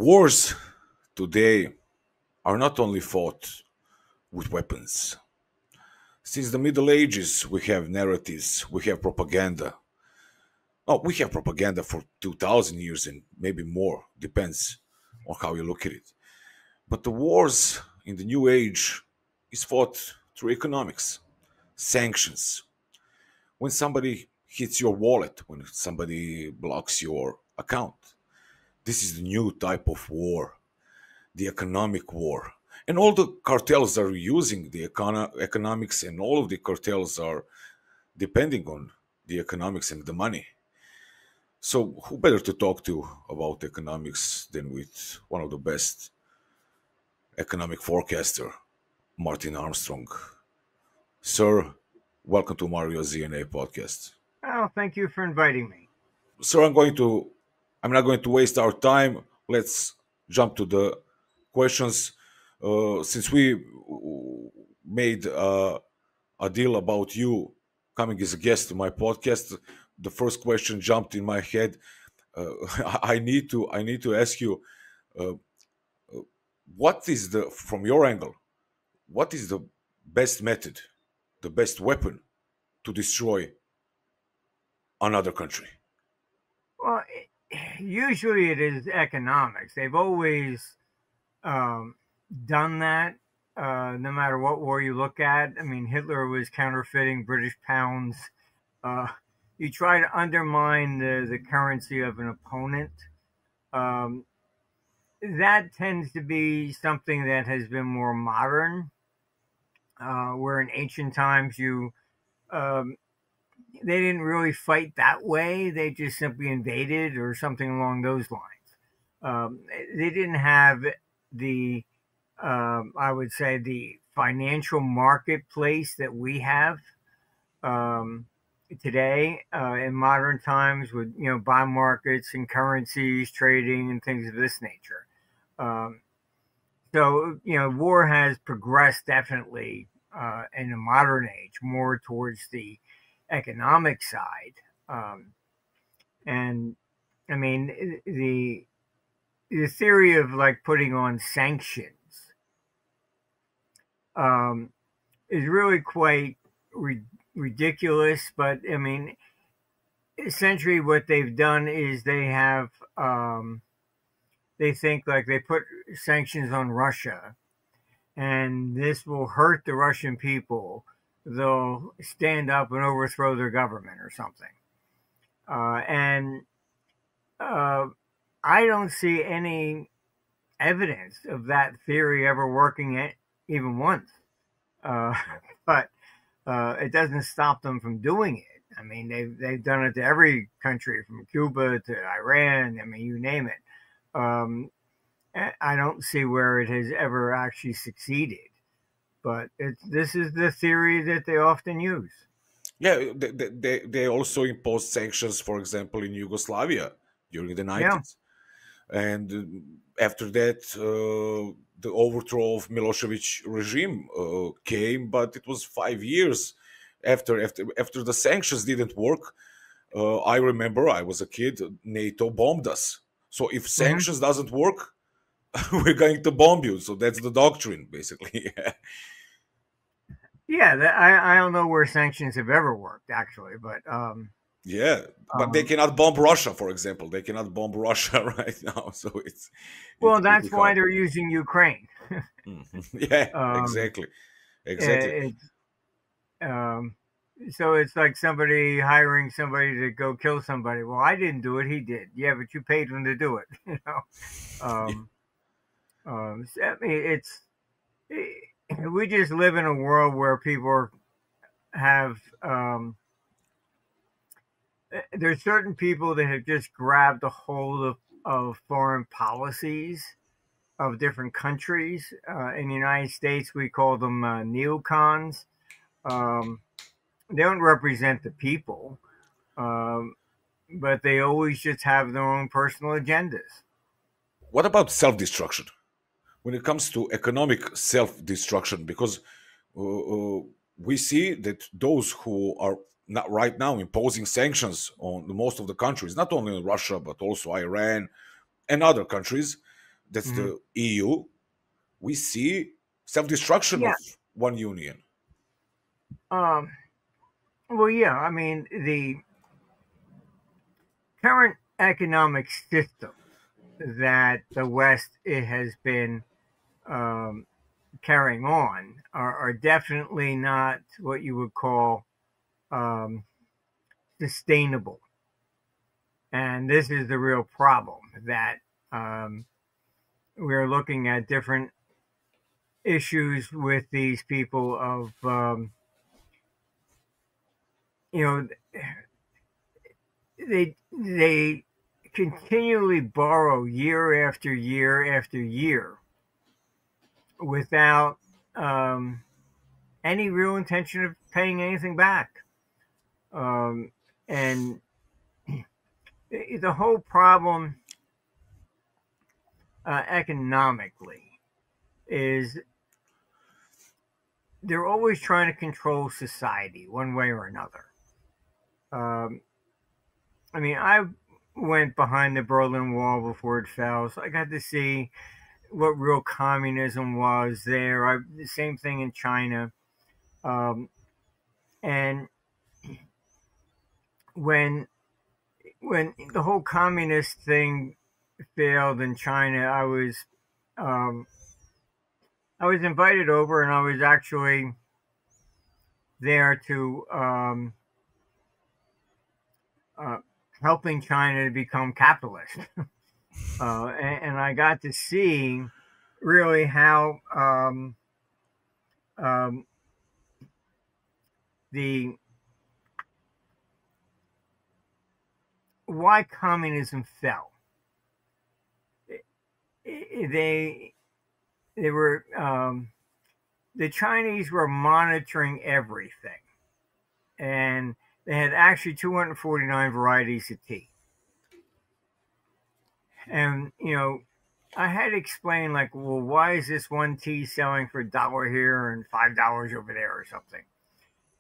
Wars today are not only fought with weapons. Since the Middle Ages, we have narratives, we have propaganda. Oh, we have propaganda for 2,000 years and maybe more, depends on how you look at it. But the wars in the New Age is fought through economics, sanctions. When somebody hits your wallet, when somebody blocks your account, this is the new type of war, the economic war. And all the cartels are using the economics, and all of the cartels are depending on the economics and the money. So, who better to talk to about economics than with one of the best economic forecaster, Martin Armstrong? Sir, welcome to Mario Zna podcast. Oh, thank you for inviting me. Sir, I'm not going to waste our time. Let's jump to the questions. Since we made a deal about you coming as a guest to my podcast, the first question jumped in my head. Uh, I need to ask you, uh, what is from your angle, what is the best method, the best weapon to destroy another country? Well, usually it is economics. They've always done that, no matter what war you look at. I mean, Hitler was counterfeiting British pounds. You try to undermine the currency of an opponent. Um, that tends to be something that has been more modern, where in ancient times um, they didn't really fight that way. They just simply invaded or something along those lines. They didn't have the, I would say, the financial marketplace that we have today in modern times, with bond markets and currencies trading and things of this nature. Um, so war has progressed definitely in the modern age more towards the economic side. And I mean, the theory of like putting on sanctions is really quite ridiculous. But I mean, essentially what they've done is they think like they put sanctions on Russia and this will hurt the Russian people. They'll stand up and overthrow their government or something. And I don't see any evidence of that theory ever working even once. Uh, but it doesn't stop them from doing it. I mean, they've done it to every country, from Cuba to Iran. I mean, you name it. I don't see where it has ever actually succeeded. But this is the theory that they often use. Yeah, they also imposed sanctions, for example, in Yugoslavia during the Yeah. 90s. And after that, the overthrow of Milosevic regime came, but it was 5 years after the sanctions didn't work. I remember I was a kid. NATO bombed us. So if hmm sanctions doesn't work, we're going to bomb you. So that's the doctrine, basically. Yeah, I don't know where sanctions have ever worked, actually. But Yeah, but they um, cannot bomb Russia, for example. They cannot bomb Russia right now, so it's well, pretty that's why hard. they're using Ukraine. Mhm. Yeah, um, exactly, exactly. it's um, so it's like somebody hiring somebody to go kill somebody. Well, I didn't do it; he did. Yeah, but you paid him to do it. Yeah. Um, so, I mean, we just live in a world where people have there's certain people that have just grabbed a hold of foreign policies of different countries. In the United States, we call them neocons. Um, they don't represent the people, um, but they always just have their own personal agendas. What about self-destruction? When it comes to economic self-destruction, because we see that those who are not right now imposing sanctions on most of the countries, not only Russia but also Iran and other countries, that's the EU, we see self-destruction of one union. Well, yeah, I mean, the current economic system that the West has been carrying on are definitely not what you would call sustainable. And this is the real problem, that we're looking at different issues with these people of, they continually borrow year after year after year without any real intention of paying anything back. And the whole problem economically is they're always trying to control society one way or another. I mean, I went behind the Berlin Wall before it fell, so I got to see what real communism was there. The same thing in China. And when the whole communist thing failed in China, I was invited over, and I was actually there to helping China to become capitalist. And I got to see really how why communism fell. They were the Chinese were monitoring everything, and they had actually 249 varieties of tea. And I had to explain, like, well, why is this one tea selling for $1 here and $5 over there or something?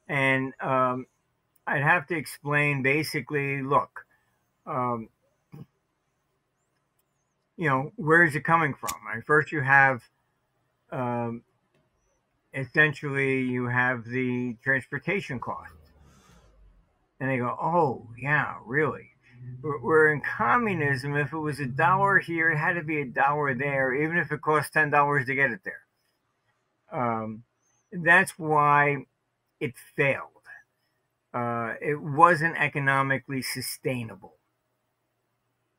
And I'd have to explain basically, look, where's it coming from? And first you have, essentially, you have the transportation costs. And they go, oh, yeah, really? Where in communism, if it was $1 here, it had to be $1 there, even if it cost $10 to get it there. That's why it failed. It wasn't economically sustainable.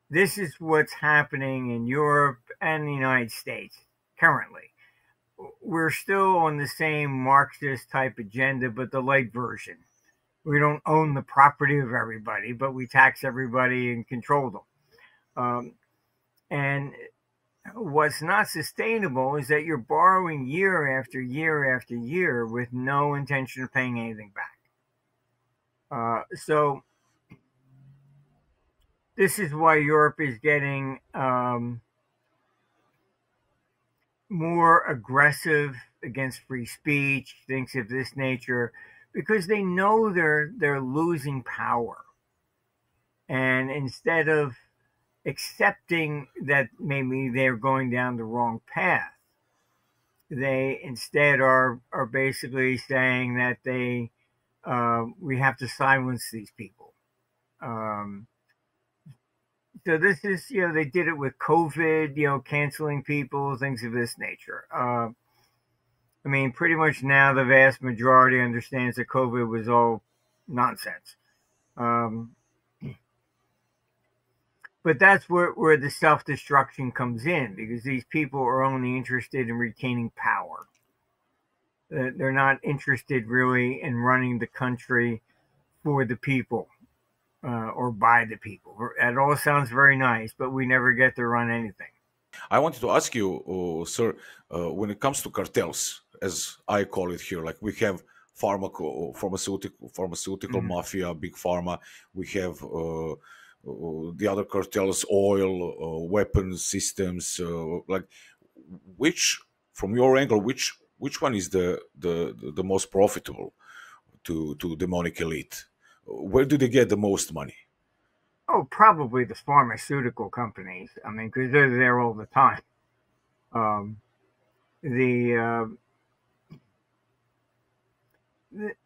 This is what's happening in Europe and the United States currently. We're still on the same Marxist type agenda, but the light version. We don't own the property of everybody, but we tax everybody and control them. And what's not sustainable is that you're borrowing year after year after year with no intention of paying anything back. So this is why Europe is getting more aggressive against free speech, things of this nature, because they know they're losing power. And instead of accepting that maybe they're going down the wrong path, they instead are basically saying that we have to silence these people. So this is, they did it with COVID, canceling people, things of this nature. I mean, pretty much now the vast majority understands that COVID was all nonsense. But that's where the self-destruction comes in, because these people are only interested in retaining power. They're not interested really in running the country for the people or by the people. It all sounds very nice, but we never get to run anything. I wanted to ask you, sir, when it comes to cartels, as I call it here, like we have pharmaceutical mafia, big pharma, we have the other cartels, oil, weapons systems, like which, from your angle, which one is the most profitable to demonic elite? Where do they get the most money? Oh, probably the pharmaceutical companies. I mean, because they're there all the time. Um, the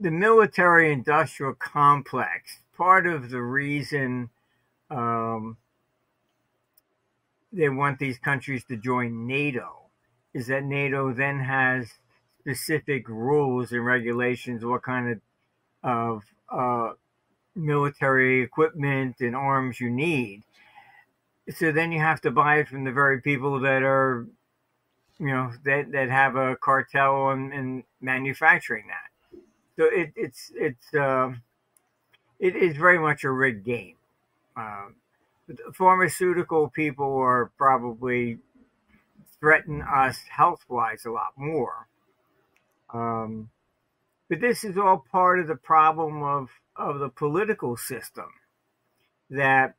the military industrial complex, part of the reason they want these countries to join NATO is that NATO then has specific rules and regulations, what kind of military equipment and arms you need. So then you have to buy it from the very people that are, that have a cartel in manufacturing that. So it is very much a rigged game. Pharmaceutical people are probably threaten us health-wise a lot more. But this is all part of the problem of the political system. That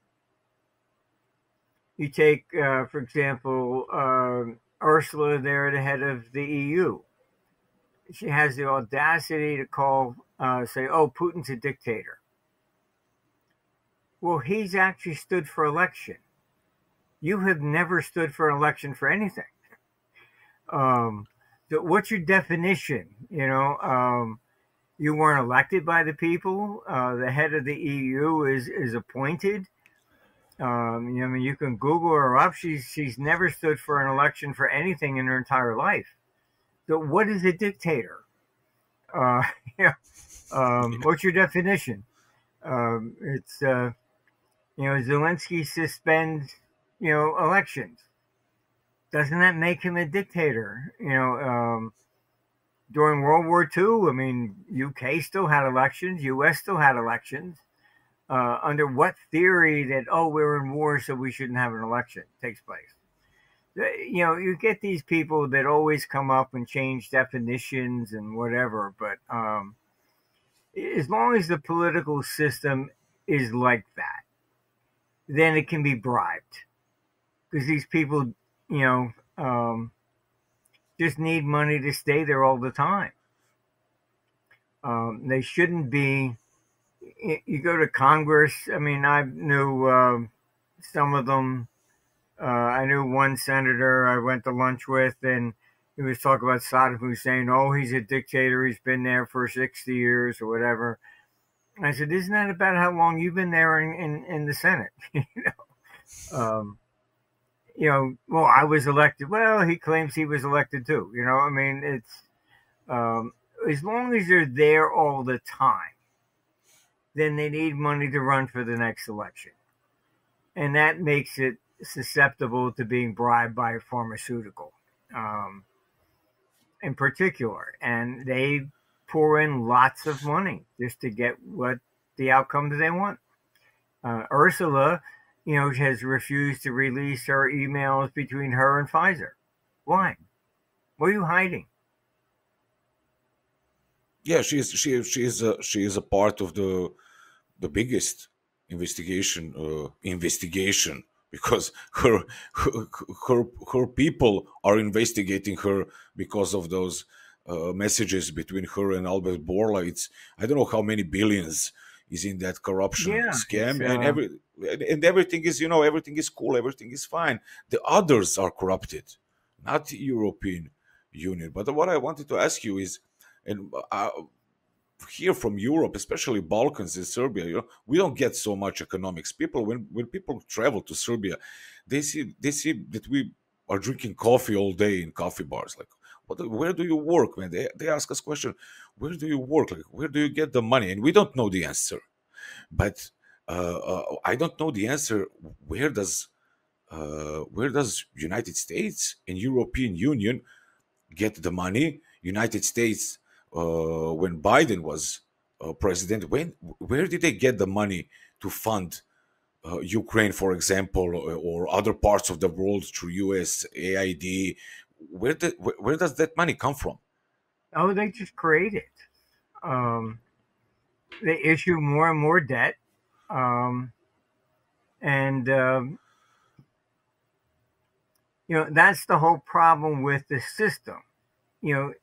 you take, for example, Ursula there, the head of the EU. She has the audacity to say, oh, Putin's a dictator. Well, he's actually stood for election. You have never stood for an election for anything. So what's your definition? You weren't elected by the people. The head of the EU is appointed. You can Google her up. She's never stood for an election for anything in her entire life. So what is a dictator? What's your definition? It's Zelensky suspends elections. Doesn't that make him a dictator? During World War II, UK still had elections, US still had elections. Under what theory that, we're in war, so we shouldn't have an election takes place? You get these people that always come up and change definitions and whatever, but as long as the political system is like that, then it can be bribed. Because these people, just need money to stay there all the time. They shouldn't be. You go to Congress. I knew some of them. I knew one senator I went to lunch with, and he was talking about Saddam Hussein. Oh, he's a dictator. He's been there for 60 years or whatever. And I said, isn't that about how long you've been there in the Senate? Well, I was elected. Well, he claims he was elected too. It's as long as they're there all the time, then they need money to run for the next election. And that makes it susceptible to being bribed by a pharmaceutical in particular. And they pour in lots of money just to get what the outcome that they want. Ursula, has refused to release her emails between her and Pfizer. Why? What are you hiding? Yeah, she is a part of the biggest investigation because her people are investigating her because of those messages between her and Albert Bourla. I don't know how many billions is in that corruption scam, and everything is everything is cool, everything is fine. The others are corrupted, not the European Union. But what I wanted to ask you is, and here from Europe, especially Balkans and Serbia, we don't get so much economics. People, when people travel to Serbia, they see that we are drinking coffee all day in coffee bars. Like, where do you work, man? They ask us question, where do you work? Like, where do you get the money? And we don't know the answer. But I don't know the answer. Where does United States and European Union get the money? United States, when Biden was president, where did they get the money to fund Ukraine, for example, or other parts of the world through US AID? Where does that money come from? Oh, they just create it. They issue more and more debt, and that's the whole problem with the system. The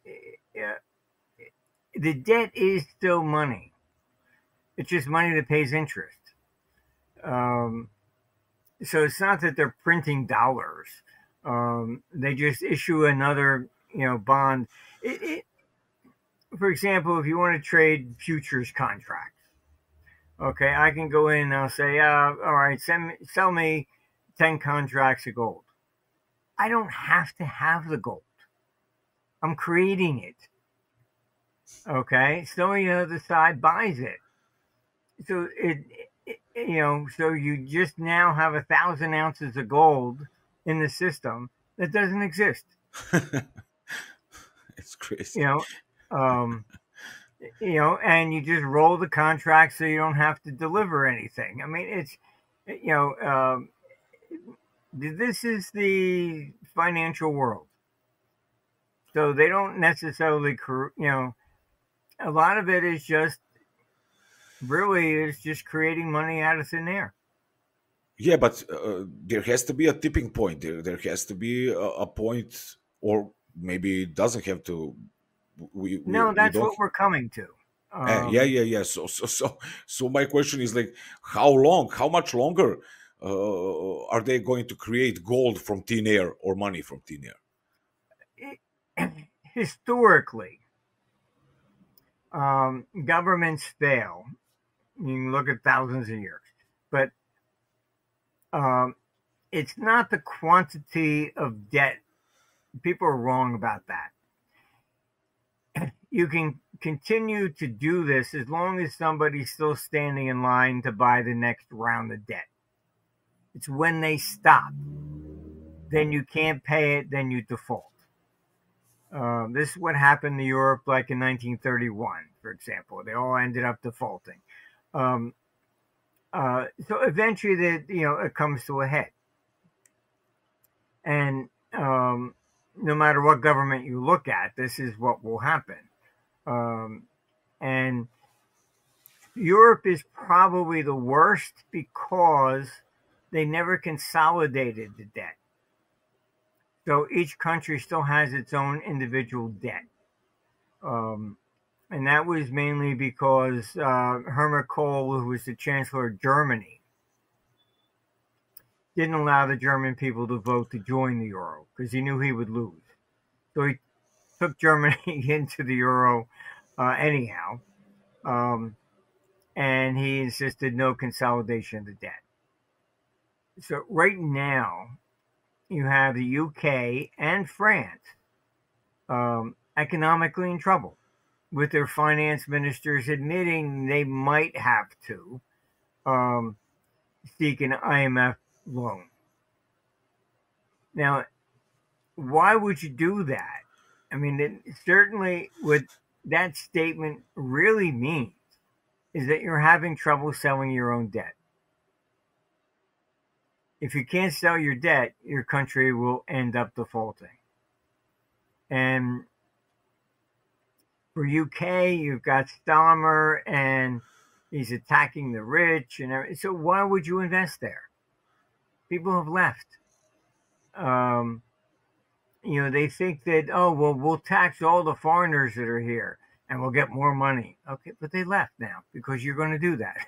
debt is still money. It's just money that pays interest. So it's not that they're printing dollars. They just issue another, bond. For example, if you want to trade futures contracts, okay, I can go in and I'll say, all right, sell me 10 contracts of gold. I don't have to have the gold. I'm creating it. Okay, somebody on the other side buys it. So so you just now have 1,000 ounces of gold in the system that doesn't exist. It's crazy. And you just roll the contract so you don't have to deliver anything. I mean, it's, this is the financial world. So they don't necessarily, a lot of it is just creating money out of thin air. Yeah, but there has to be a tipping point. There has to be a point, or maybe it doesn't have to. That's what we're coming to. Yeah. So my question is like, how much longer are they going to create gold from thin air or money from thin air? Historically, governments fail. You can look at thousands of years, but it's not the quantity of debt. People are wrong about that. You can continue to do this as long as somebody's still standing in line to buy the next round of debt. It's when they stop, then you can't pay it, then you default. This is what happened to Europe, like in 1931, for example. They all ended up defaulting. So eventually, it comes to a head. And no matter what government you look at, this is what will happen. And Europe is probably the worst because they never consolidated the debt. So each country still has its own individual debt. And that was mainly because Helmut Kohl, who was the Chancellor of Germany, didn't allow the German people to vote to join the euro because he knew he would lose. So he took Germany into the euro anyhow. And he insisted no consolidation of the debt. So right now, you have the UK and France economically in trouble, with their finance ministers admitting they might have to seek an IMF loan. Now, why would you do that? I mean, certainly what that statement really means is that you're having trouble selling your own debt. If you can't sell your debt, your country will end up defaulting. And for UK, you've got Starmer, and he's attacking the rich, and everything. So why would you invest there? People have left. They think that, we'll tax all the foreigners that are here, and we'll get more money. Okay, but they left now because you're going to do that.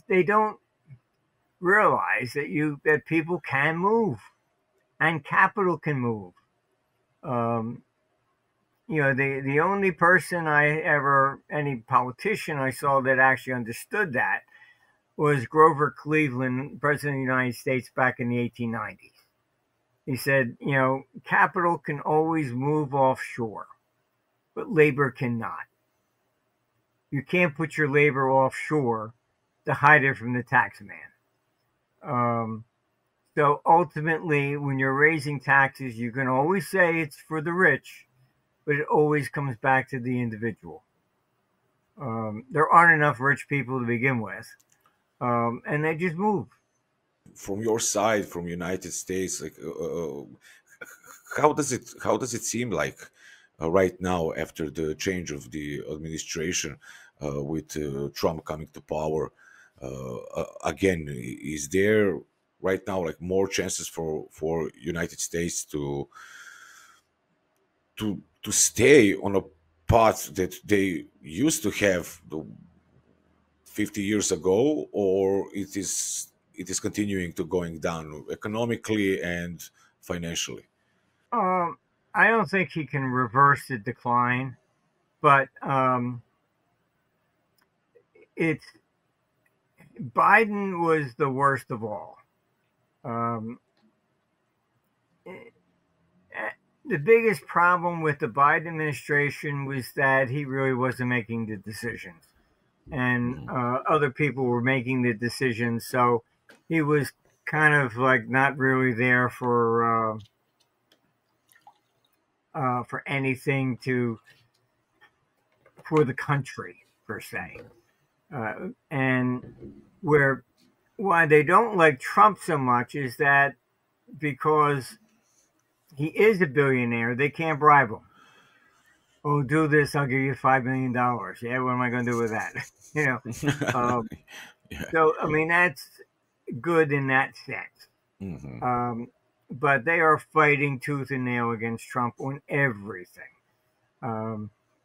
They don't realize that people can move, and capital can move. The only person any politician I saw that actually understood that was Grover Cleveland, President of the United States back in the 1890s. He said, capital can always move offshore, but labor cannot. You can't put your labor offshore to hide it from the tax man. So ultimately, when you're raising taxes, you can always say it's for the rich, but it always comes back to the individual. There aren't enough rich people to begin with, and they just move. From your side, from United States, like how does it seem like right now after the change of the administration with Trump coming to power? Again, is there right now like more chances for United States to stay on a path that they used to have 50 years ago, or it is continuing to going down economically and financially? I don't think he can reverse the decline, but it's Biden was the worst of all. The biggest problem with the Biden administration was that he really wasn't making the decisions, and other people were making the decisions. So he was kind of like not really there for anything for the country per se. And why they don't like Trump so much is that because he is a billionaire, they can't bribe him. Oh, do this, I'll give you $5 million. Yeah, what am I going to do with that? Yeah. So, I mean, that's good in that sense. Mm-hmm. But they are fighting tooth and nail against Trump on everything.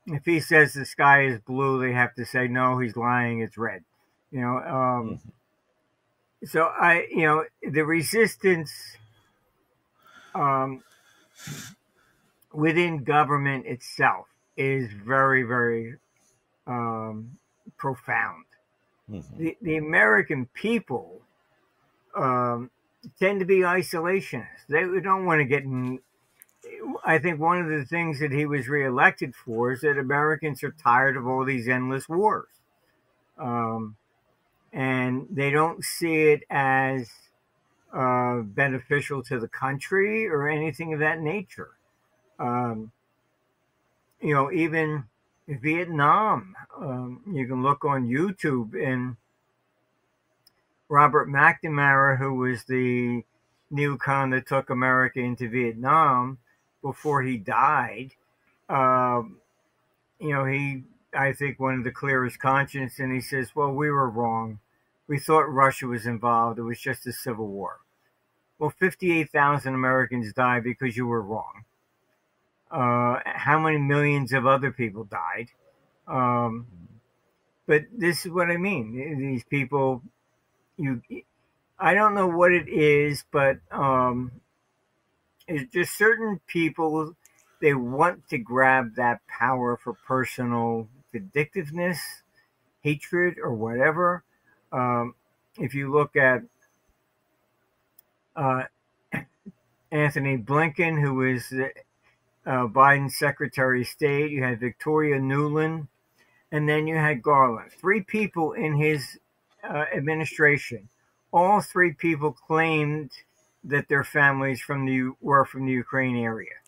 If he says the sky is blue, they have to say, no, he's lying, it's red. So the resistance within government itself is very, very profound. Mm-hmm. The American people tend to be isolationists. They don't want to get in. I think one of the things that he was reelected for is that Americans are tired of all these endless wars. And they don't see it as beneficial to the country or anything of that nature. Even Vietnam, you can look on YouTube, and Robert McNamara, who was the neocon that took America into Vietnam before he died, I think one of the clearest conscience, and he says, well, we were wrong. We thought Russia was involved. It was just a civil war. Well, 58,000 Americans died because you were wrong. How many millions of other people died? But this is what I mean. These people, I don't know what it is, but it's just certain people, they want to grab that power for personal vindictiveness, hatred, or whatever. If you look at Anthony Blinken, who is Biden's Secretary of State, you had Victoria Nuland, and then you had Garland. 3 people in his administration. All 3 people claimed that their families were from the Ukraine area.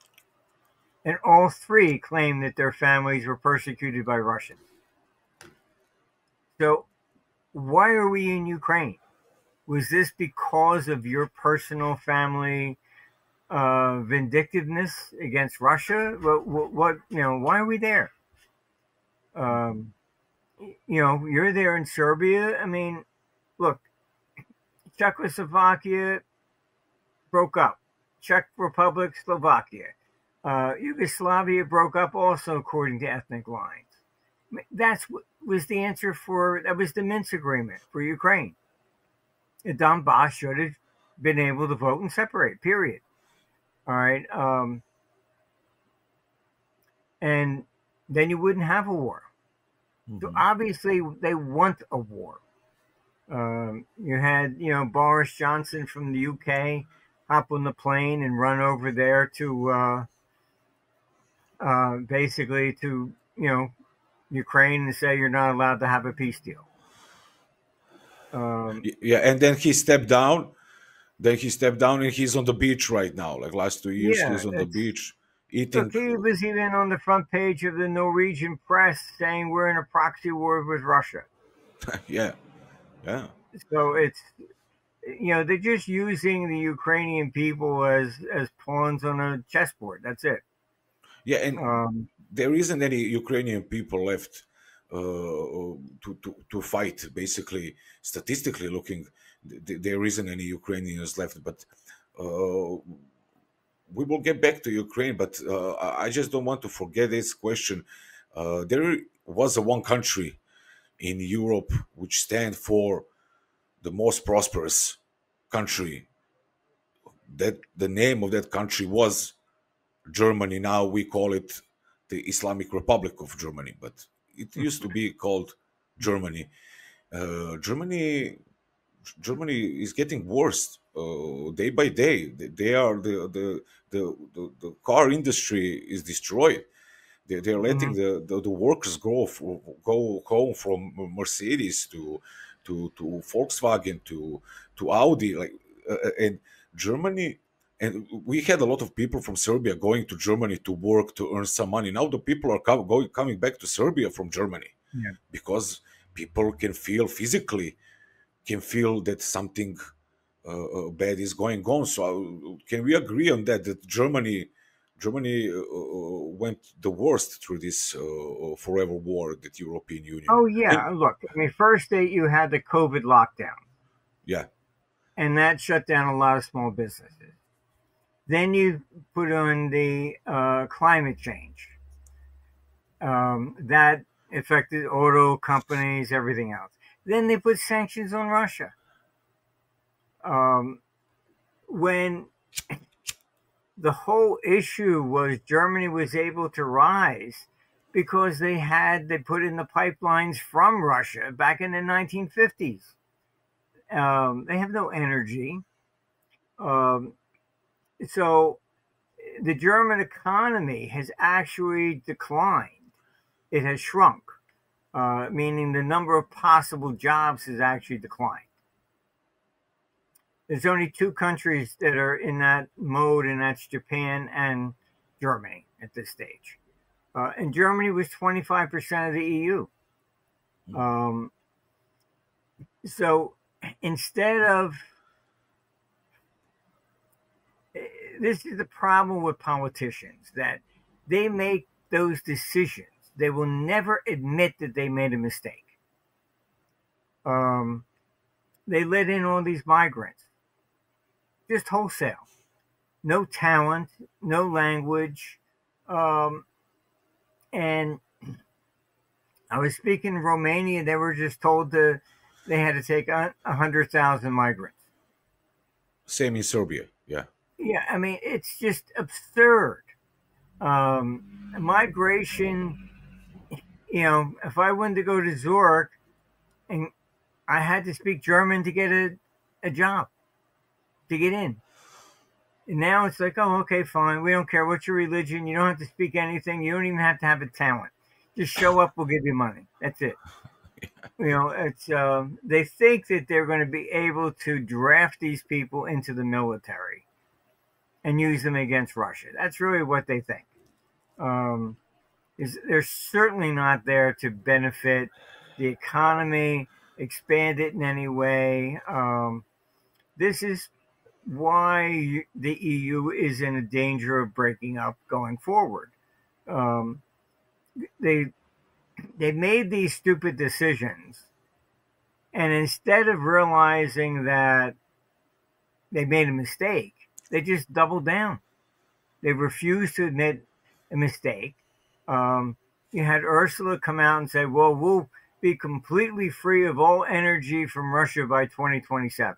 And all 3 claimed that their families were persecuted by Russians. So why are we in Ukraine? Was this because of your personal family vindictiveness against Russia? What why are we there? You're there in Serbia. I mean, look, Czechoslovakia broke up. Czech Republic, Slovakia. Yugoslavia broke up also according to ethnic lines. That was the answer that was the Minsk agreement for Ukraine. The Donbass should have been able to vote and separate, period. All right. And then you wouldn't have a war. Mm-hmm. So obviously they want a war. You had, Boris Johnson from the UK hop on the plane and run over there to basically to, Ukraine and say you're not allowed to have a peace deal. And then he stepped down. And he's on the beach right now. Like last 2 years, he's on the beach eating. Look, he was even on the front page of the Norwegian press saying we're in a proxy war with Russia. Yeah. So it's, they're just using the Ukrainian people as pawns on a chessboard. That's it. Yeah, and there isn't any Ukrainian people left to fight. Basically, statistically looking, there isn't any Ukrainians left. But we will get back to Ukraine. But I just don't want to forget this question. There was one country in Europe which stand for the most prosperous country. That the name of that country was Germany. Now we call it the Islamic Republic of Germany, but it used to be called Germany. Germany is getting worse day by day. They are the car industry is destroyed. They're letting the workers go home from Mercedes to Volkswagen to Audi, and Germany. And we had a lot of people from Serbia going to Germany to work to earn some money. Now the people are coming back to Serbia from Germany Yeah. because people can feel physically that something bad is going on. So can we agree on that? That Germany went the worst through this forever war that European Union. Oh yeah. And Look, I mean, first you had the COVID lockdown, yeah, and that shut down a lot of small businesses. Then you put on the climate change. That affected auto companies, everything else. Then they put sanctions on Russia. When the whole issue was Germany was able to rise because they put in the pipelines from Russia back in the 1950s. They have no energy. So the German economy has actually declined. It has shrunk, meaning the number of possible jobs has actually declined. There's only two countries that are in that mode, and that's Japan and Germany at this stage. And Germany was 25% of the EU. So instead of, this is the problem with politicians, that they make those decisions. They will never admit that they made a mistake. They let in all these migrants, just wholesale. No talent, no language. And I was speaking in Romania, they were just told they had to take 100,000 migrants. same in Serbia. Yeah. Yeah, I mean, it's just absurd. Migration, if I wanted to go to Zurich and I had to speak German to get a job, to get in. And now it's like, oh, okay, fine. We don't care what's your religion. You don't have to speak anything. You don't even have to have a talent. Just show up. We'll give you money. That's it. It's they think that they're going to be able to draft these people into the military and use them against Russia. That's really what they think. They're certainly not there to benefit the economy, expand it in any way. This is why the EU is in a danger of breaking up going forward. They made these stupid decisions, and instead of realizing that they made a mistake, they just doubled down. They refused to admit a mistake. You had Ursula come out and say, well, we'll be completely free of all energy from Russia by 2027.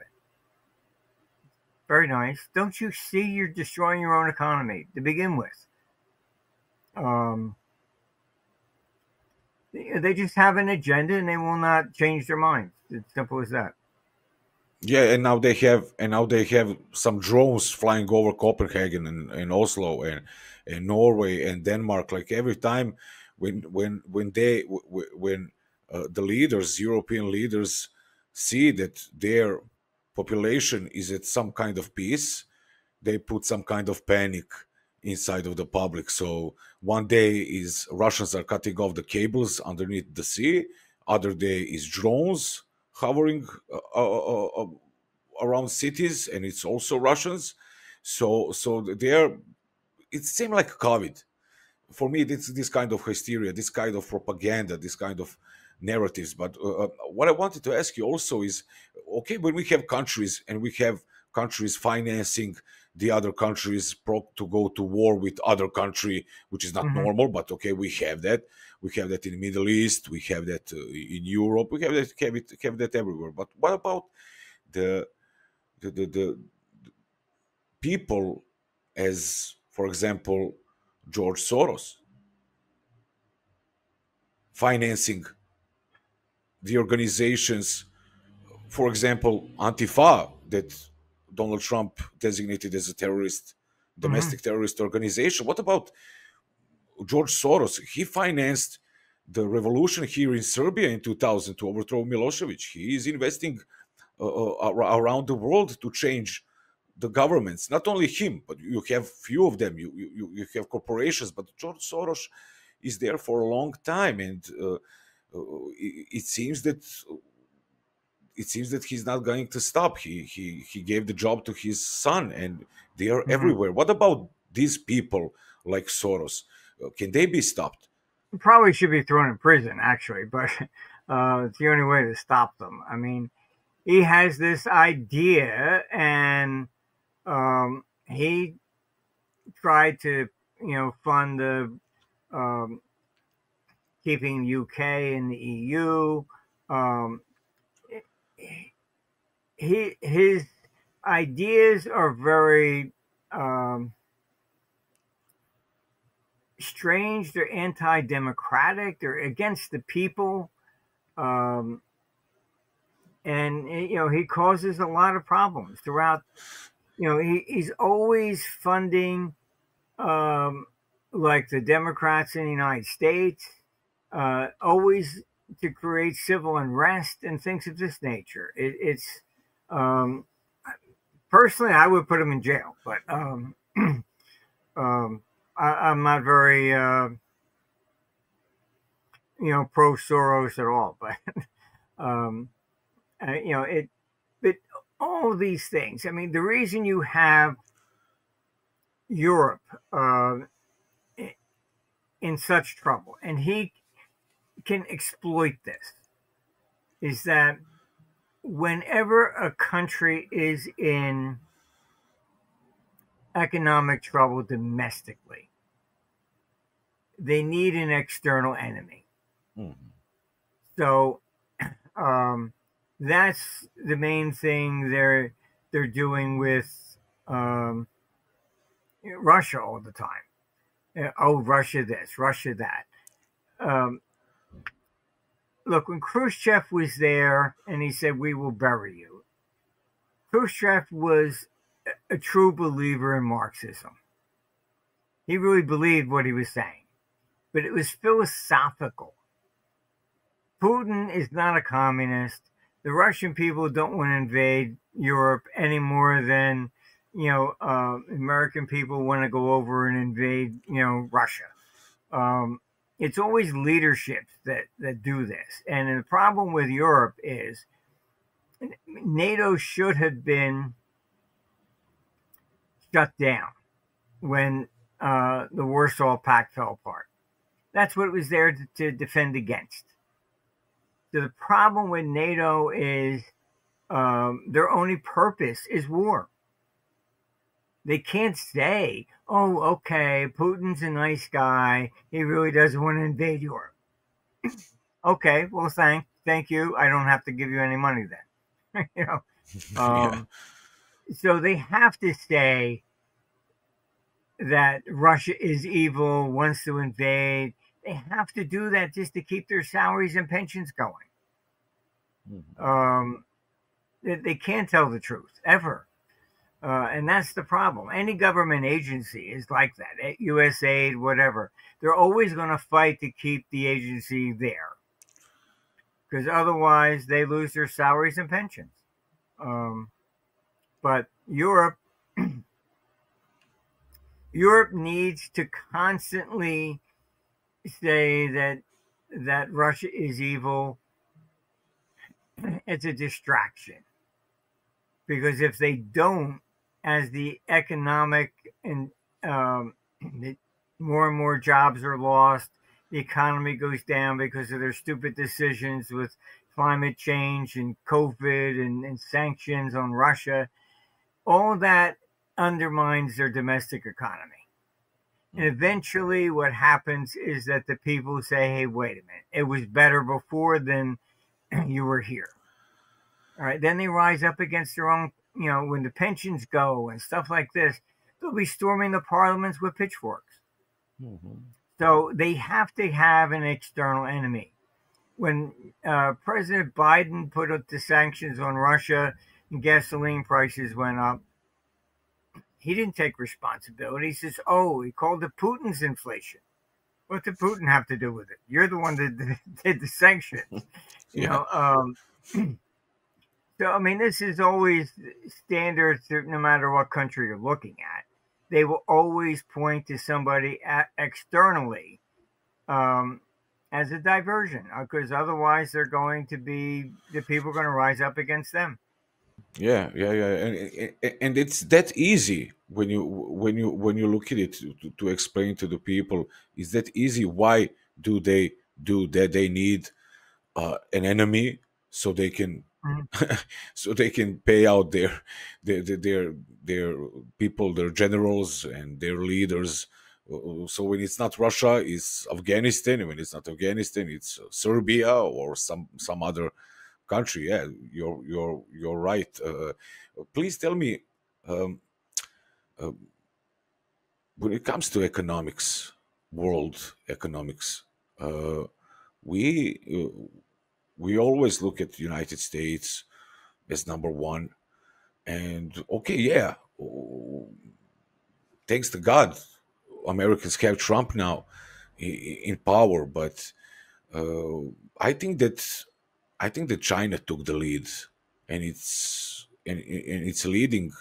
Very nice. Don't you see you're destroying your own economy to begin with? They just have an agenda and they will not change their minds. It's simple as that. Yeah, and now they have some drones flying over Copenhagen and Oslo and Norway and Denmark. Like every time when the leaders, European leaders, see that their population is at some kind of peace, they put some kind of panic inside of the public. So one day is Russians are cutting off the cables underneath the sea. Other day is drones hovering around cities, and it's also Russians. So they are. It seemed like COVID. For me, it's this kind of hysteria, this kind of propaganda, this kind of narratives. But what I wanted to ask you also is, okay, when we have countries and we have countries financing the other countries to go to war with other country, which is not normal, but okay, we have that. We have that in the Middle East. We have that in Europe. We have that everywhere. But what about the the people, as for example George Soros, financing the organizations, for example Antifa, that Donald Trump designated as a terrorist, Hmm. domestic terrorist organization. What about George Soros? He financed the revolution here in Serbia in 2000 to overthrow Milosevic. He is investing around the world to change the governments. Not only him, but you have few of them. You have corporations, but George Soros is there for a long time, and it seems that he's not going to stop. He gave the job to his son, and they are Hmm. everywhere. What about these people like Soros? Can they be stopped? Probably should be thrown in prison, actually, but it's the only way to stop them. I mean, he has this idea, and he tried to, fund the um, keeping UK in the EU. Um, his ideas are very strange. They're anti-democratic. They're against the people, um, and he causes a lot of problems throughout. He's always funding, um, like the Democrats in the United States, always to create civil unrest and things of this nature. It's um, personally, I would put him in jail, but um, I'm not very pro Soros at all. But um, it. But all these things. I mean, the reason you have Europe in such trouble, and he can exploit this, is that whenever a country is in economic trouble domestically, they need an external enemy. Mhm. So um, that's the main thing they're doing with Russia all the time. Oh, Russia this, Russia that. Um, Look, when Khrushchev was there and he said, "We will bury you," Khrushchev was a true believer in Marxism. He really believed what he was saying, but it was philosophical. Putin is not a communist. The Russian people don't want to invade Europe any more than American people want to go over and invade Russia. Um, it's always leaderships that do this, and the problem with Europe is NATO should have been shut down when the Warsaw Pact fell apart. That's what it was there to defend against. So the problem with NATO is their only purpose is war. They can't say, "Oh, okay, Putin's a nice guy. He really doesn't want to invade Europe." Okay, well, thank you. I don't have to give you any money then. Yeah. Um, so they have to say that Russia is evil, wants to invade. They have to do that just to keep their salaries and pensions going. Mhm. Um, they can't tell the truth ever. And that's the problem. Any government agency is like that. USAID, whatever. They're always going to fight to keep the agency there because otherwise they lose their salaries and pensions. Um, but Europe needs to constantly say that Russia is evil. It's a distraction because if they don't, as the economic and more and more jobs are lost, the economy goes down because of their stupid decisions with climate change and COVID and sanctions on Russia. All that undermines their domestic economy. And Mhm. eventually, what happens is that the people say, "Hey, wait a minute. It was better before than you were here." All right. Then they rise up against their own, when the pensions go and stuff like this, they'll be storming the parliaments with pitchforks. Mhm. So they have to have an external enemy. When President Biden put up the sanctions on Russia and gasoline prices went up, he didn't take responsibility. He says, he called it Putin's inflation. What did Putin have to do with it? You're the one that did the sanctions. Yeah. So, I mean, this is always standard no matter what country you're looking at. They will always point to somebody externally as a diversion, because otherwise the people are going to rise up against them. Yeah, and it's that easy when you look at it to explain to the people. It's that easy. Why do they do that? They need an enemy so they can Mhm. so they can pay out their people, their generals and their leaders. So when it's not Russia, it's Afghanistan. And when it's not Afghanistan, it's Serbia or some other country. Yeah, you're right. Please tell me, um, uh, when it comes to economics, world economics, uh, we we always look at the United States as number one. And okay, yeah, thanks to God, Americans have Trump now in power. But uh, I think that China took the lead, and it's leading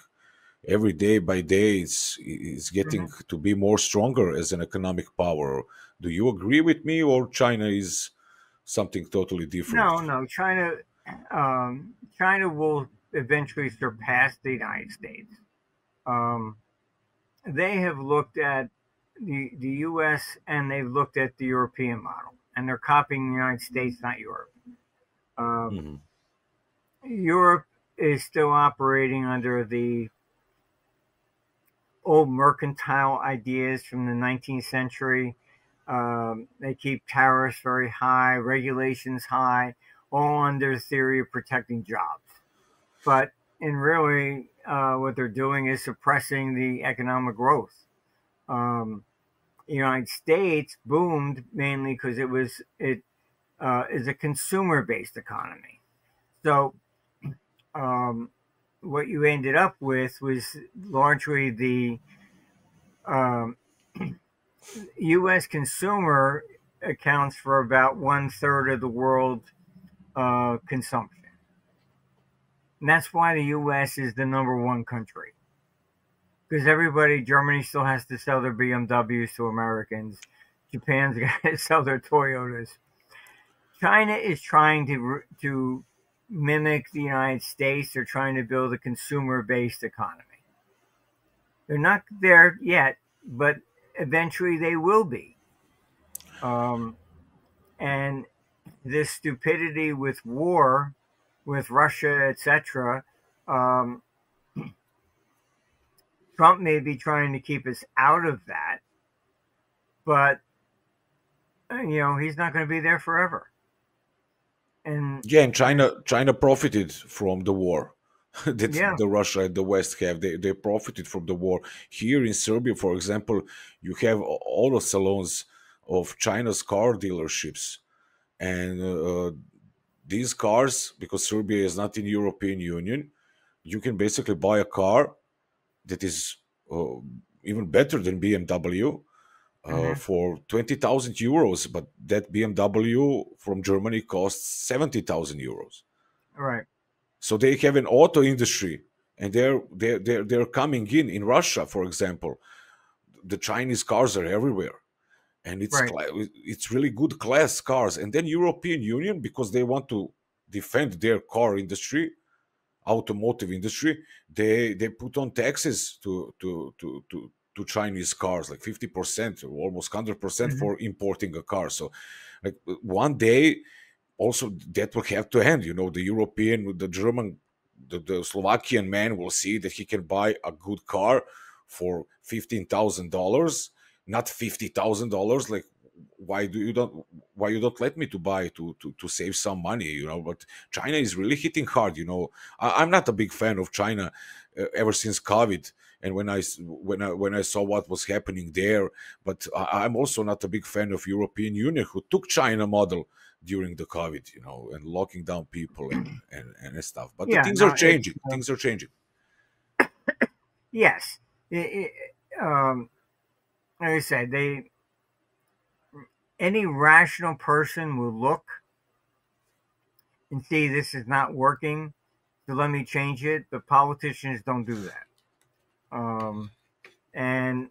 every day by day. It's getting Mhm. to be more stronger as an economic power. Do you agree with me, or China is something totally different? No, China will eventually surpass the United States. Um, they have looked at the U.S. and they've looked at the European model, and they're copying the United States, not Europe. Um, Hmm. Europe is still operating under the old mercantile ideas from the 19th century. They keep tariffs very high, regulations high, all under the theory of protecting jobs. But in really, what they're doing is suppressing the economic growth. Um, the United States boomed mainly because it is a consumer-based economy. So um, what you ended up with was largely the um, U.S. consumer accounts for about 1/3 of the world consumption. And that's why the U.S. is the number one country. Because Germany still has to sell their BMWs to Americans. Japan's got to sell their Toyotas. China is trying to mimic the United States. They're trying to build a consumer-based economy. They're not there yet, but eventually they will be. And this stupidity with war, with Russia, etc. Um, Trump may be trying to keep us out of that, but he's not going to be there forever. And Yeah, and China profited from the war that yeah, the Russia and the West have. They profited from the war. Here in Serbia, for example, you have all the salons of China's car dealerships, and these cars, because Serbia is not in European Union, you can basically buy a car that is uh, even better than BMW mhm, for 20,000 euros, but that BMW from Germany costs 70,000 euros. right, So they have an auto industry, and they're coming in Russia, for example. The Chinese cars are everywhere, and right. it's really good class cars. And then European Union, because they want to defend their car industry, automotive industry, they put on taxes to Chinese cars, like 50% or almost 100% Mhm, for importing a car. So like one day also that will have to end. The European, the German, the Slovakian man will see that he can buy a good car for $15,000, not $50,000 like why you don't let me to buy to save some money, but China is really hitting hard. I'm not a big fan of China ever since COVID, and when I saw what was happening there. But I'm also not a big fan of European Union, who took China model during the COVID, and locking down people and stuff. But Yeah, things no, are changing. Things are changing. Yes. Like I said, any rational person will look and see this is not working, so let me change it. But politicians don't do that. And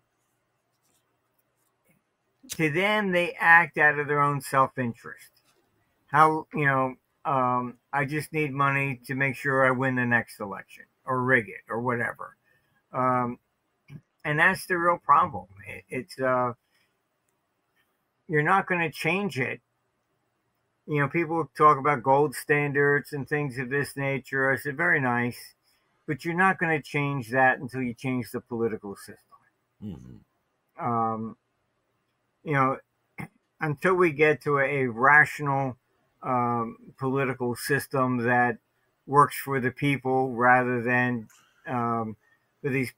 to them, they act out of their own self-interest. I just need money to make sure I win the next election or rig it or whatever. And that's the real problem. It's you're not going to change it. People talk about gold standards and things of this nature. I said, very nice, but you're not going to change that until you change the political system. Mm-hmm. Until we get to a rational political system that works for the people rather than for these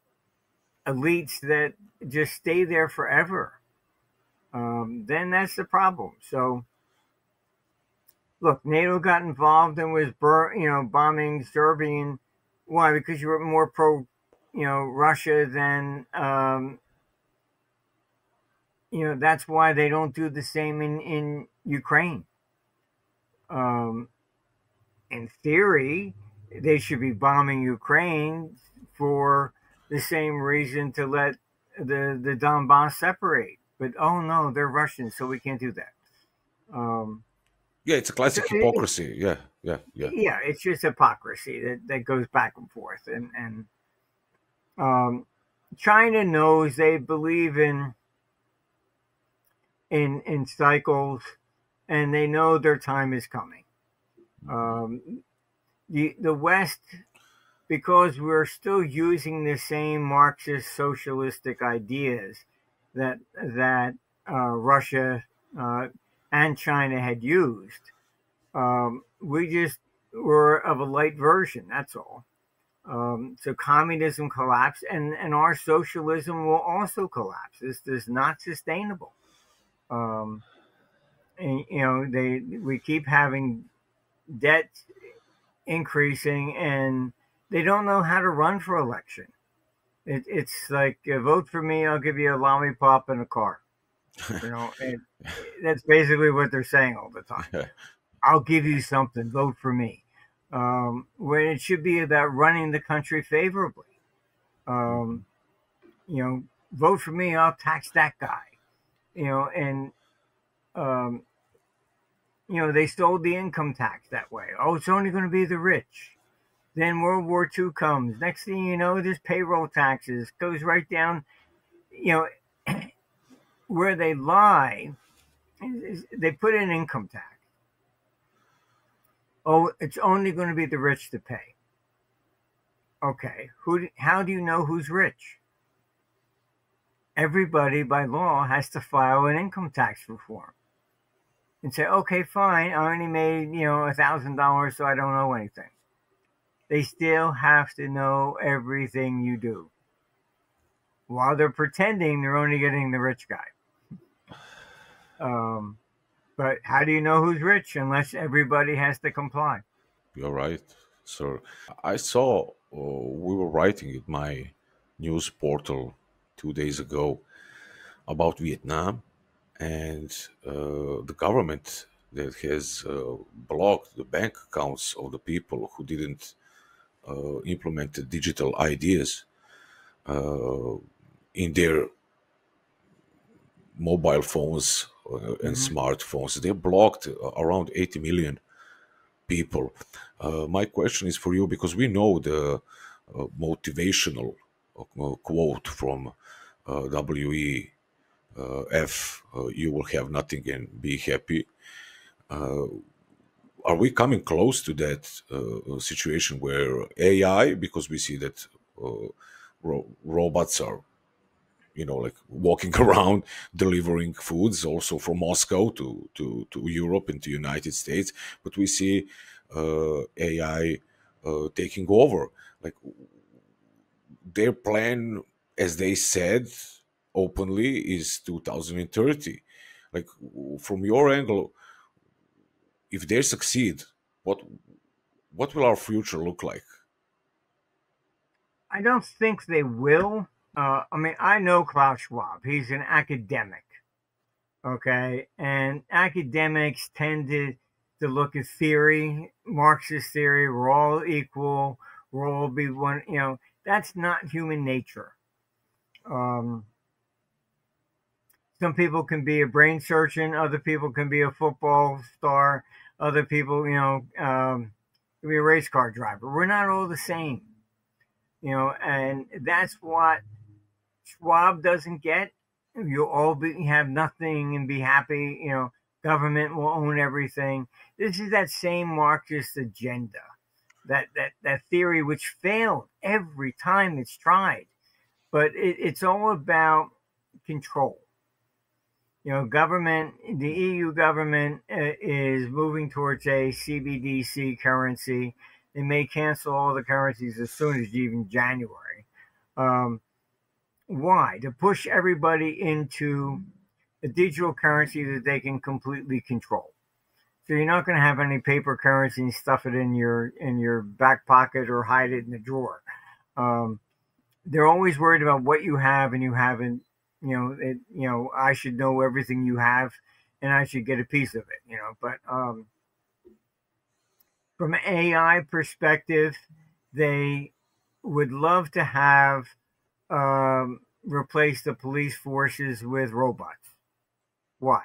elites that just stay there forever, then that's the problem. So, look, NATO got involved and was bombing Serbia. Why? Because you were more pro, Russia than, that's why they don't do the same in Ukraine. In theory, they should be bombing Ukraine for the same reason to let the Donbass separate. But, oh, no, they're Russians, so we can't do that. Yeah, it's a classic hypocrisy. Yeah. Yeah, it's just hypocrisy that goes back and forth. And China knows they believe in cycles, and they know their time is coming. The West, because we're still using the same Marxist socialistic ideas that Russia and China had used, we just were of a light version. That's all. So communism collapsed, and our socialism will also collapse. This is not sustainable. And we keep having debt increasing, and they don't know how to run for election. It's like, vote for me, I'll give you a lollipop and a car. And that's basically what they're saying all the time. I'll give you something, vote for me. When it should be about running the country favorably. Vote for me, I'll tax that guy. They stole the income tax that way. Oh, it's only going to be the rich. Then World War II comes. Next thing you know, there's payroll taxes. Goes right down. Where they lie is they put in income tax. Oh, it's only going to be the rich to pay. Okay, how do you know who's rich? Everybody by law has to file an income tax reform and say, okay, fine, I only made, $1,000, so I don't owe anything. They still have to know everything you do, while they're pretending they're only getting the rich guy. But how do you know who's rich unless everybody has to comply? You're right, sir. I saw, we were writing at my news portal 2 days ago about Vietnam and the government that has blocked the bank accounts of the people who didn't implement the digital ideas in their mobile phones and smartphones. They blocked around 80 million people. My question is for you, because we know the motivational quote from WEF, you will have nothing and be happy. Are we coming close to that situation where AI, because we see that robots are like walking around delivering foods also from Moscow to Europe and to United States. But we see AI taking over. Like their plan, as they said openly, is 2030. Like from your angle, if they succeed, what will our future look like? I don't think they will. I mean, I know Klaus Schwab. He's an academic, okay? And academics tend to look at theory, Marxist theory. We're all equal. We'll all be one. That's not human nature. Some people can be a brain surgeon. Other people can be a football star. Other people, can be a race car driver. We're not all the same. And that's what Schwab doesn't get. You'll all have nothing and be happy. Government will own everything. This is that same Marxist agenda, that theory which failed every time it's tried. But it's all about control. Government, the EU government is moving towards a CBDC currency. They may cancel all the currencies as soon as even January. Why? To push everybody into a digital currency that they can completely control. So you're not going to have any paper currency and stuff it in your back pocket or hide it in the drawer. They're always worried about what you have and you haven't. I should know everything you have, and I should get a piece of it. But from an AI perspective, they would love to have replace the police forces with robots. Why?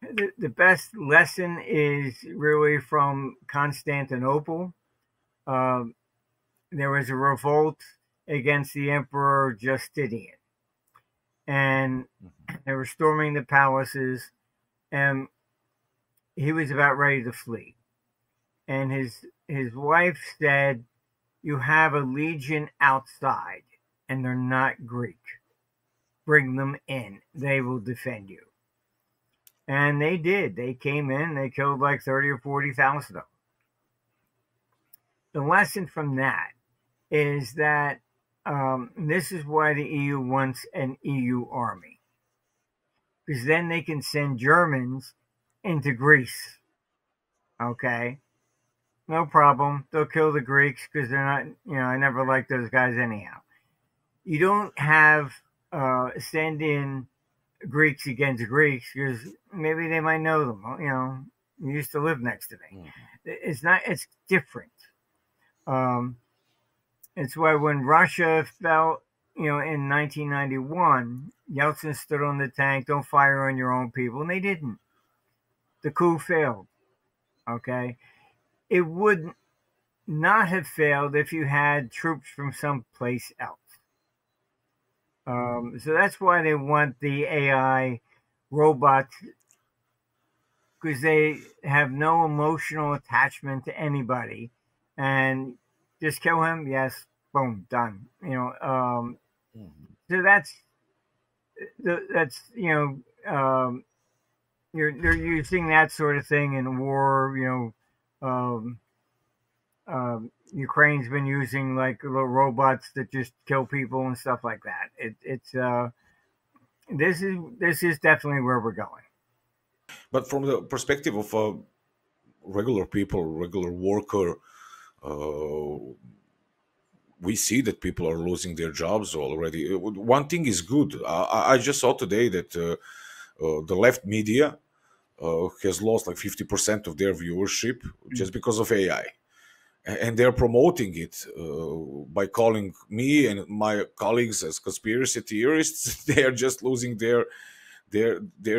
The best lesson is really from Constantinople. There was a revolt against the Emperor Justinian, and they were storming the palaces, and he was about ready to flee. And his wife said, "You have a legion outside, and they're not Greek. Bring them in. They will defend you." And they did. They came in. They killed like 30 or 40,000 of them. The lesson from that is that this is why the EU wants an EU army, because then they can send Germans into Greece. Okay, no problem. They'll kill the Greeks because they're not. I never liked those guys anyhow. You don't have send in Greeks against Greeks because maybe they might know them. You used to live next to me. It's not. It's different. It's why when Russia fell, in 1991, Yeltsin stood on the tank, "Don't fire on your own people," and they didn't. The coup failed. Okay, it would not have failed if you had troops from someplace else. So that's why they want the AI robots, because they have no emotional attachment to anybody, and just kill him. Yes, boom, done. So that's they're using that sort of thing in war. Ukraine's been using like little robots that just kill people and stuff like that. This is definitely where we're going. But from the perspective of regular people, regular worker, we see that people are losing their jobs already. One thing is good. I just saw today that the left media has lost like 50% of their viewership just because of AI. And they're promoting it by calling me and my colleagues as conspiracy theorists. They are just losing their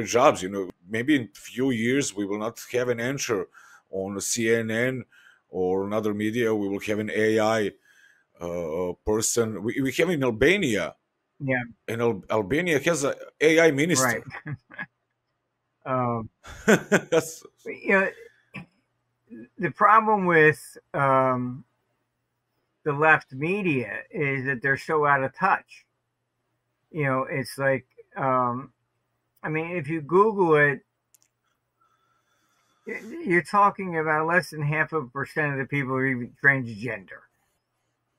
jobs. Maybe in a few years we will not have an answer on CNN or another media. We will have an AI person. We have in Albania. Yeah. And Albania has an AI minister. Right. The problem with the left media is that they're so out of touch. it's like, I mean, if you Google it, you're talking about less than 0.5% of the people are even transgender,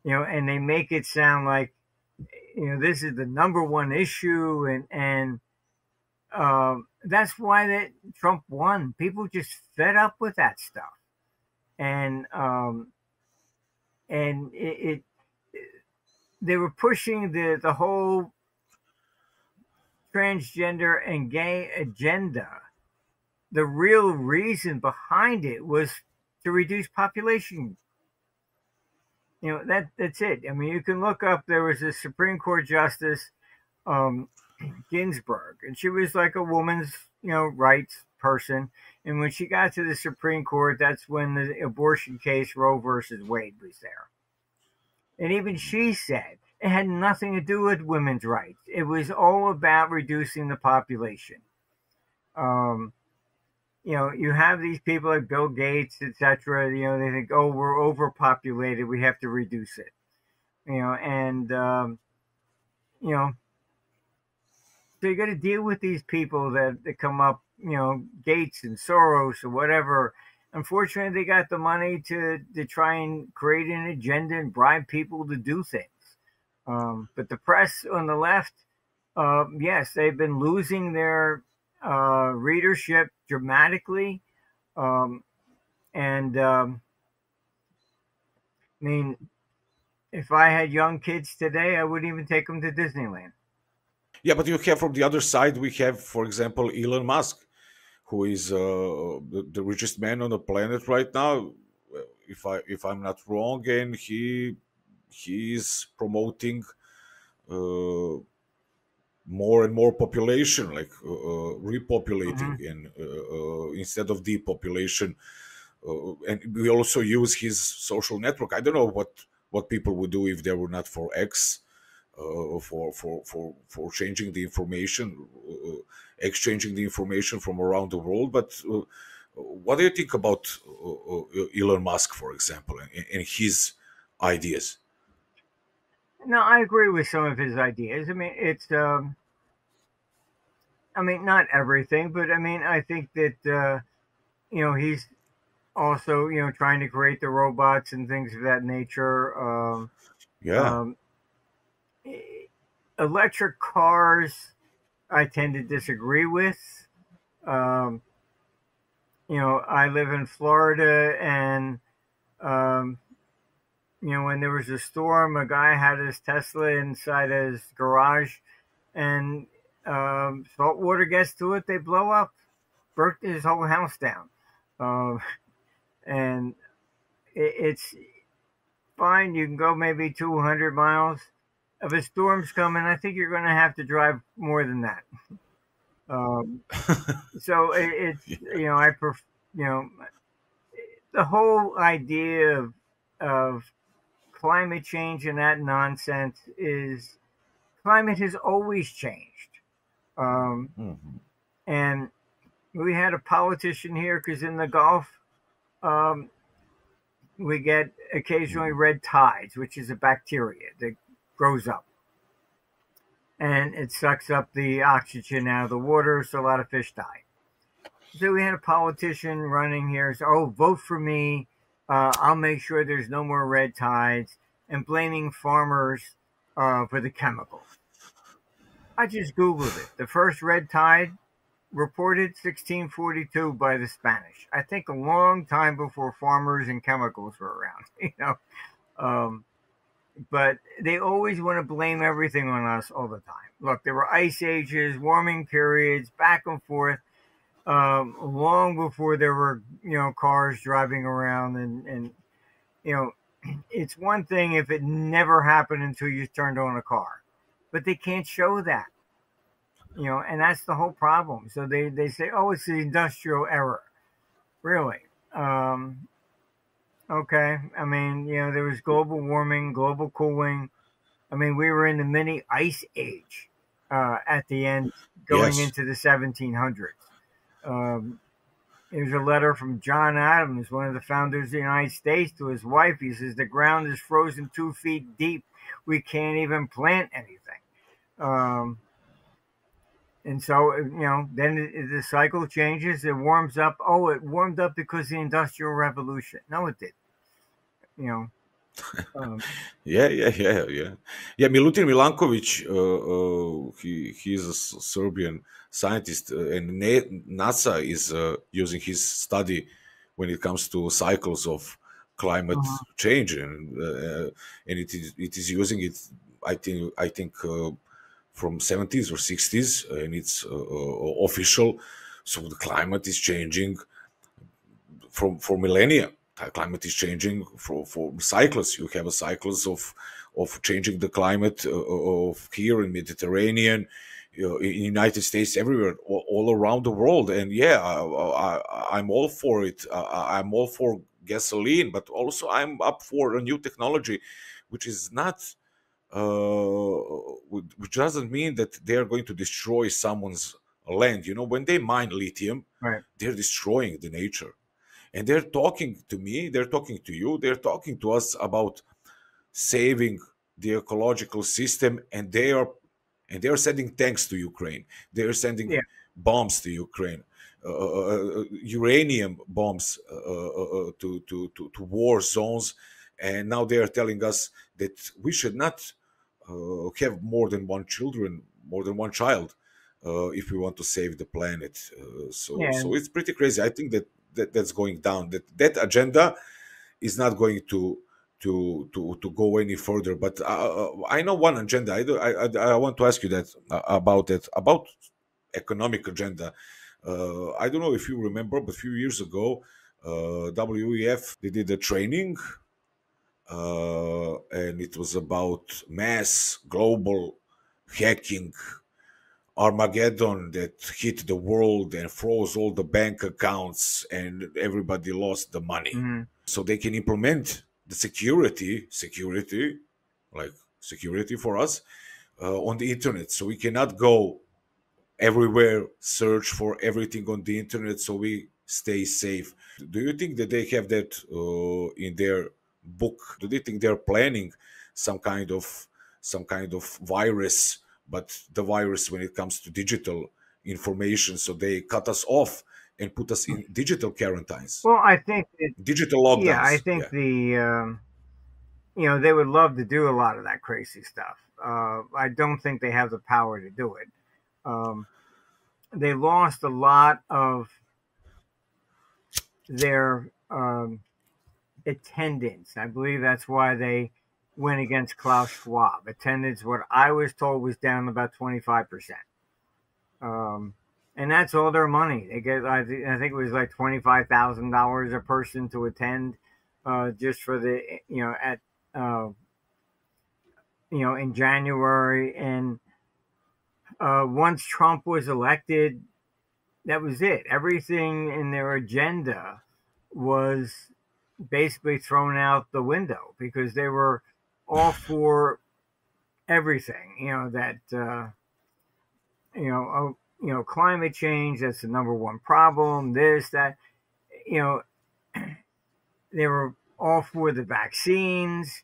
and they make it sound like, this is the number one issue, and that's why that Trump won. People just fed up with that stuff, and they were pushing the whole transgender and gay agenda. The real reason behind it was to reduce population. That's it. I mean, you can look up. There was a Supreme Court justice, Ginsburg, and she was like a woman's, rights person. And when she got to the Supreme Court, that's when the abortion case Roe versus Wade was there. And even she said it had nothing to do with women's rights. It was all about reducing the population. You have these people like Bill Gates, etc. They think, oh, we're overpopulated, we have to reduce it. So you got to deal with these people that come up, Gates and Soroš or whatever. Unfortunately, they got the money to try and create an agenda and bribe people to do things. But the press on the left, yes, they've been losing their readership dramatically. I mean, if I had young kids today, I wouldn't even take them to Disneyland. Yeah, but you have from the other side, we have, for example, Elon Musk, who is the richest man on the planet right now, if I'm not wrong, and he is promoting more and more population, like repopulating, and instead of depopulation. And we also use his social network. I don't know what people would do if they were not for X, for changing the information, exchanging the information from around the world. But what do you think about Elon Musk, for example, and his ideas? No, I agree with some of his ideas. I mean, it's, not everything, but I think that, he's also, trying to create the robots and things of that nature. Yeah. Electric cars, I tend to disagree with. I live in Florida, and, when there was a storm, a guy had his Tesla inside his garage, and salt water gets to it, they blow up, burnt his whole house down. And it's fine. You can go maybe 200 miles. If a storm's coming, I think you're going to have to drive more than that. So it's, the whole idea of climate change and that nonsense is, climate has always changed. And we had a politician here, because in the Gulf, we get occasionally red tides, which is a bacteria that grows up. And it sucks up the oxygen out of the water, so a lot of fish die. So we had a politician running here, so, oh, vote for me. I'll make sure there's no more red tides, and blaming farmers for the chemicals. I just Googled it. The first red tide reported 1642 by the Spanish. I think a long time before farmers and chemicals were around, but they always want to blame everything on us all the time. Look, there were ice ages, warming periods, back and forth, long before there were, cars driving around. And it's one thing if it never happened until you turned on a car, but they can't show that, and that's the whole problem. So they say, oh, it's the industrial era. Really? Okay. There was global warming, global cooling. We were in the mini ice age at the end, going into the 1700s. Here's a letter from John Adams, one of the founders of the United States, to his wife. He says, the ground is frozen 2 feet deep. We can't even plant anything. Um, and so, then the cycle changes. It warms up. Oh, it warmed up because of the Industrial Revolution. No, it did. You know. Yeah. Milutin Milankovic, he's a Serbian scientist, and NASA is using his study when it comes to cycles of climate change, and it is using it. I think from 70s or 60s, and it's official. So the climate is changing for millennia. Climate is changing for cycles. You have a cycles of changing the climate of here in Mediterranean, in United States, everywhere, all around the world. And yeah, I'm all for it. I'm all for gasoline, but also I'm up for a new technology, which is not. Which doesn't mean that they are going to destroy someone's land. When they mine lithium, Right. they're destroying the nature, and they're talking to me, they're talking to you, they're talking to us about saving the ecological system, and they are sending tanks to Ukraine. They're sending Yeah. bombs to Ukraine, uranium bombs to war zones, and now they are telling us that we should not have more than one child, if we want to save the planet. So Yeah. so it's pretty crazy. I think that's going down. That agenda is not going to go any further. But I know one agenda. I want to ask you about economic agenda. I don't know if you remember, but a few years ago, WEF, they did a training, and it was about mass global hacking Armageddon that hit the world and froze all the bank accounts, and everybody lost the money. So they can implement the security, like security for us, on the internet. So we cannot go everywhere, search for everything on the internet, so we stay safe. Do you think that they have that in their book? Do they think they're planning some kind of virus, but the virus when it comes to digital information, so they cut us off and put us in digital quarantines, Well, I think digital yeah, I lockdowns? think Yeah. they would love to do a lot of that crazy stuff. I don't think they have the power to do it. Um, they lost a lot of their attendance. I believe that's why they went against Klaus Schwab. Attendance, what I was told, was down about 25%. And that's all their money. They get, I think it was like $25,000 a person to attend, just for the, in January. And once Trump was elected, that was it. Everything in their agenda was basically thrown out the window, because they were all for everything. Climate change, that's the number one problem. This, that, you know, they were all for the vaccines.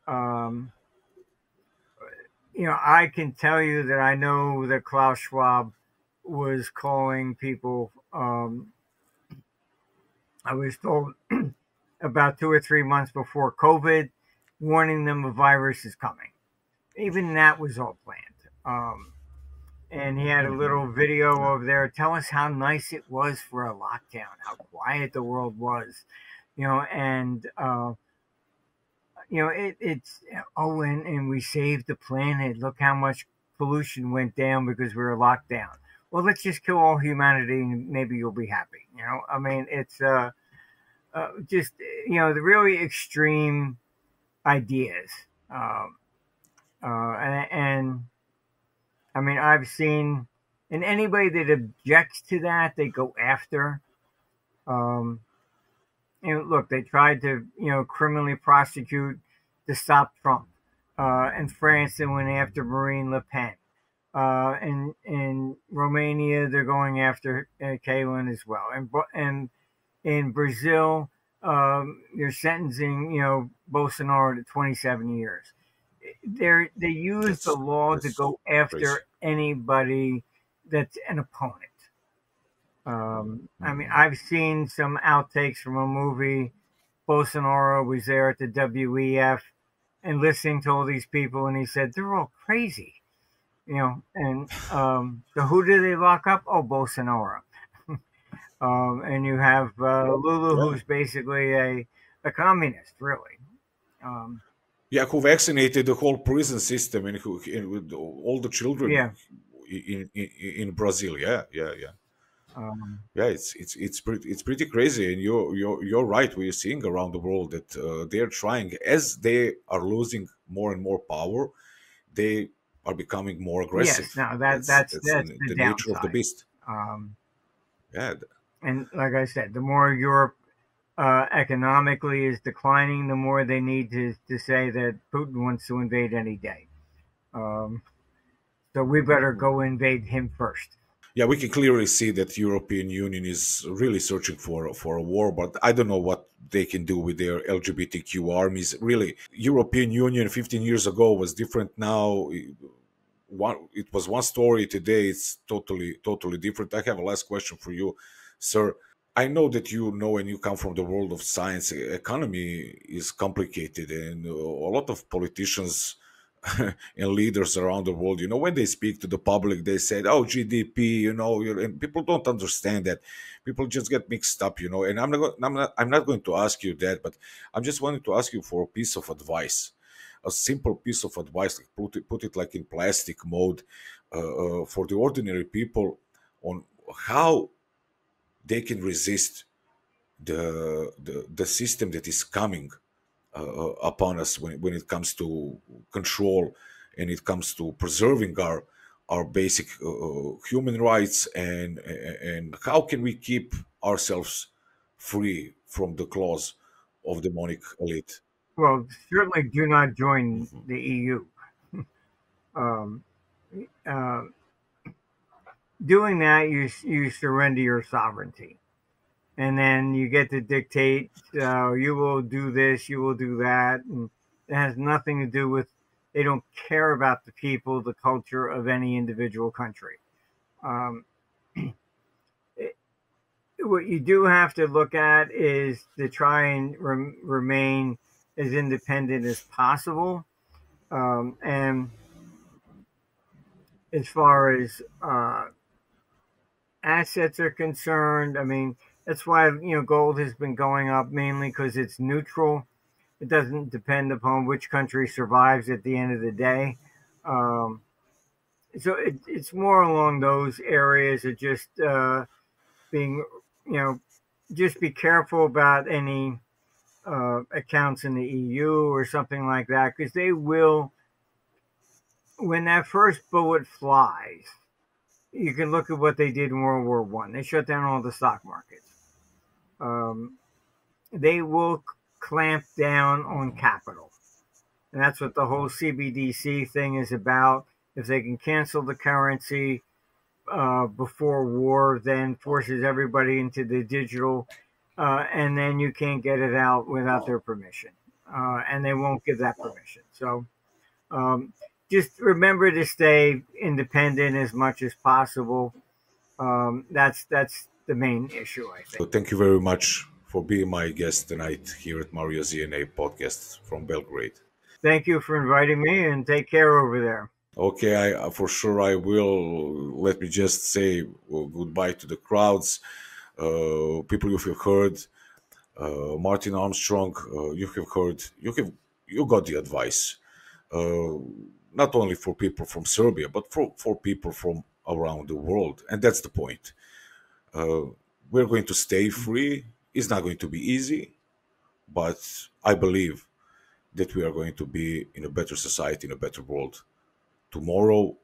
I can tell you that I know that Klaus Schwab was calling people. I was told about 2 or 3 months before COVID, warning them a virus is coming. Even that was all planned. And he had a little video of there. Tell us how nice it was for a lockdown, how quiet the world was, and it's and we saved the planet. Look how much pollution went down because we were locked down. Well, let's just kill all humanity and maybe you'll be happy. I mean, it's just the really extreme ideas, and I mean, I've seen, and anybody that objects to that, they go after. Look, they tried to, criminally prosecute to stop Trump. In France, they went after Marine Le Pen. In Romania, they're going after Kaylin as well. And in Brazil, they're sentencing, Bolsonaro to 27 years. they use the law to go after crazy. anybody that's an opponent. I mean, I've seen some outtakes from a movie. Bolsonaro was there at the WEF and listening to all these people, and he said they're all crazy, you know. And so who do they lock up? Oh, Bolsonaro. And you have Lulu, Yeah. who's basically a communist, really. Um, Yeah, who vaccinated the whole prison system and with all the children yeah. in Brazil. Yeah, yeah, yeah. Um, Yeah, it's pretty crazy, and you're right. We're seeing around the world that they're trying, as they are losing more and more power, they are becoming more aggressive. yes. Now That's that's the the nature of the downside. beast. Um, Yeah, and like I said, the more Europe economically is declining, the more they need to say that Putin wants to invade any day. Um, so we better go invade him first. yeah. We can clearly see that European Union is really searching for a war, but I don't know what they can do with their LGBTQ armies. Really, European Union 15 years ago was different. Now, it was one story. Today, it's totally different. I have a last question for you, sir. I know that you know and you come from the world of science. Economy is complicated, and a lot of politicians and leaders around the world, when they speak to the public, they said, "Oh, GDP," and people don't understand that. People just get mixed up, And I'm not going to ask you that, but I'm just wanting to ask you for a piece of advice, a simple piece of advice, like put it like in plastic mode, for the ordinary people on how they can resist the system that is coming upon us when it comes to control and it comes to preserving our basic human rights, and how can we keep ourselves free from the claws of demonic elite. Well, certainly do not join the EU. Um, uh, Doing that, you surrender your sovereignty, and then you get to dictate. You will do this, you will do that, and it has nothing to do with. They don't care about the people, the culture of any individual country. Um, what you do have to look at is to try and remain as independent as possible. And as far as assets are concerned, I mean, that's why gold has been going up, mainly because it's neutral. It doesn't depend upon which country survives at the end of the day. Um, so it's more along those areas of just being, just be careful about any accounts in the EU or something like that, because they will, when that first bullet flies, you can look at what they did in World War One. They shut down all the stock markets. They will clamp down on capital, and that's what the whole CBDC thing is about. If they can cancel the currency before war, then forces everybody into the digital, and then you can't get it out without their permission, and they won't give that permission. So just remember to stay independent as much as possible. That's the main issue, I So think. thank you very much for being my guest tonight here at Mario Zna podcast from Belgrade. Thank you for inviting me, and take care over there. Okay, I for sure I will. Let me just say goodbye to the crowds, people you have heard, Martin Armstrong. You have heard. You got the advice, uh, not only for people from Serbia, but for people from around the world, and that's the point. Uh, we're going to stay free. It's not going to be easy, but I believe that we are going to be in a better society, in a better world tomorrow.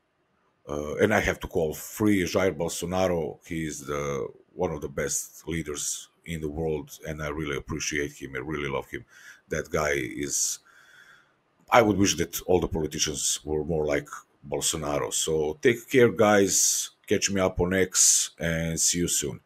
And I have to call free Jair Bolsonaro. He is one of the best leaders in the world, and I really appreciate him. I really love him. That guy is. I would wish that all the politicians were more like Bolsonaro. So take care, guys. Catch me up on X, and see you soon.